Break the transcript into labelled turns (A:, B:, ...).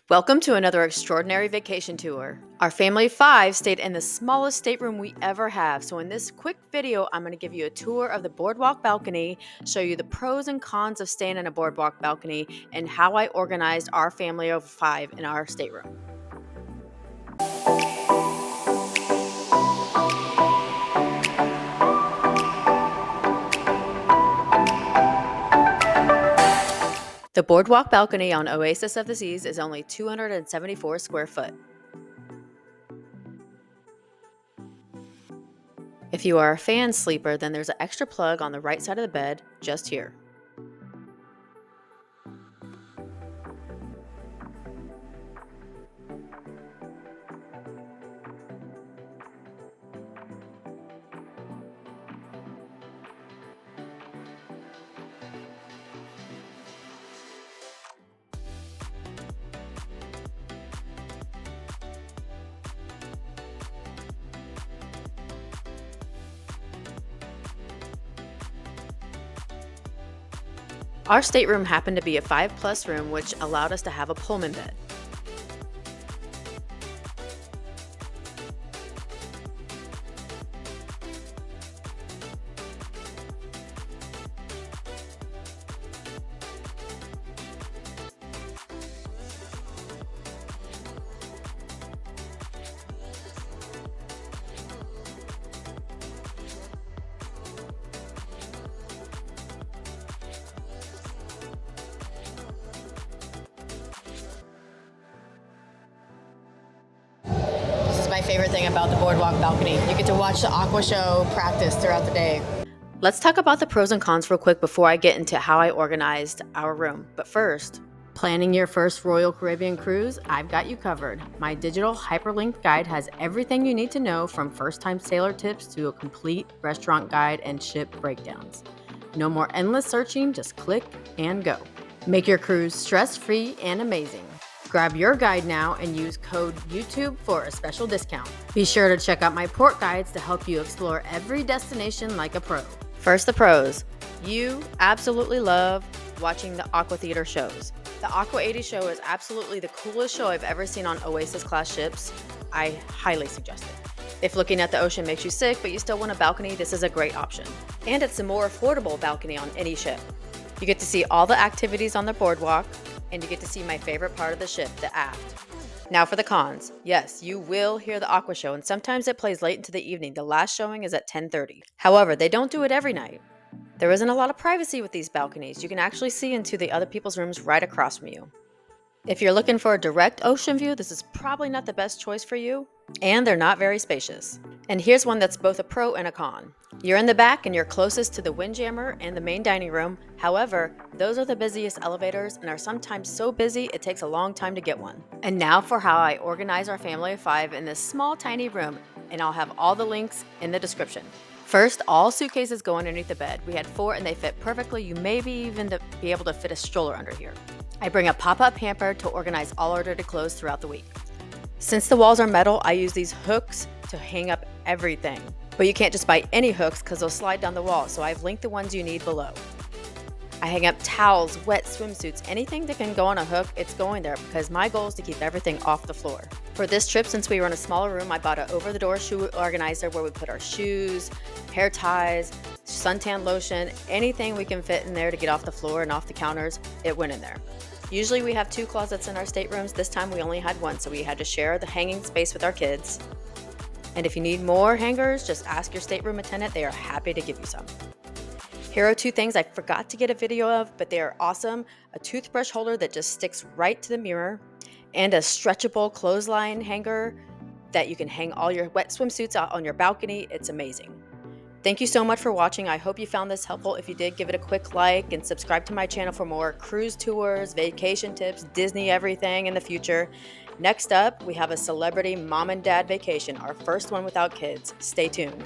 A: Welcome to another extraordinary vacation tour. Our family of 5 stayed in the smallest stateroom we ever have, so in this quick video, I'm going to give you a tour of the Boardwalk Balcony, show you the pros and cons of staying in a Boardwalk Balcony, and how I organized our family of 5 in our stateroom. The Boardwalk Balcony on Oasis of the Seas is only 274 square foot. If you are a fan sleeper, then there's an extra plug on the right side of the bed, just here. Our stateroom happened to be a 5+ room, which allowed us to have a Pullman bed. My favorite thing about the Boardwalk Balcony. You get to watch the aqua show practice throughout the day. Let's talk about the pros and cons real quick before I get into how I organized our room. But first, planning your first Royal Caribbean cruise, I've got you covered. My digital hyperlinked guide has everything you need to know, from first-time sailor tips to a complete restaurant guide and ship breakdowns. No more endless searching, just click and go. Make your cruise stress-free and amazing. Grab your guide now and use code YouTube for a special discount. Be sure to check out my port guides to help you explore every destination like a pro. First, the pros. You absolutely love watching the Aqua Theater shows. The Aqua 80 show is absolutely the coolest show I've ever seen on Oasis-class ships. I highly suggest it. If looking at the ocean makes you sick, but you still want a balcony, this is a great option. And it's a more affordable balcony on any ship. You get to see all the activities on the boardwalk, and you get to see my favorite part of the ship, the aft. Now for the cons. Yes, you will hear the aqua show, and sometimes it plays late into the evening. The last showing is at 10:30. However, they don't do it every night. There isn't a lot of privacy with these balconies. You can actually see into the other people's rooms right across from you. If you're looking for a direct ocean view, this is probably not the best choice for you, and they're not very spacious. And here's one that's both a pro and a con. You're in the back and you're closest to the windjammer and the main dining room. However, those are the busiest elevators and are sometimes so busy it takes a long time to get one. And now for how I organize our family of 5 in this small tiny room, and I'll have all the links in the description. First, all suitcases go underneath the bed. We had 4 and they fit perfectly. You may even be able to fit a stroller under here. I bring a pop-up hamper to organize all our dirty clothes throughout the week. Since the walls are metal, I use these hooks to hang up everything. But you can't just buy any hooks because they'll slide down the wall, so I've linked the ones you need below. I hang up towels, wet swimsuits, anything that can go on a hook, it's going there because my goal is to keep everything off the floor. For this trip, since we were in a smaller room, I bought an over-the-door shoe organizer where we put our shoes, hair ties, suntan lotion, anything we can fit in there to get off the floor and off the counters, it went in there. Usually we have 2 closets in our staterooms. This time we only had 1, so we had to share the hanging space with our kids. And if you need more hangers, just ask your stateroom attendant. They are happy to give you some. Here are 2 things I forgot to get a video of, but they are awesome. A toothbrush holder that just sticks right to the mirror, and a stretchable clothesline hanger that you can hang all your wet swimsuits out on your balcony. It's amazing. Thank you so much for watching. I hope you found this helpful. If you did, give it a quick like and subscribe to my channel for more cruise tours, vacation tips, Disney everything in the future. Next up, we have a celebrity mom and dad vacation, our first one without kids. Stay tuned.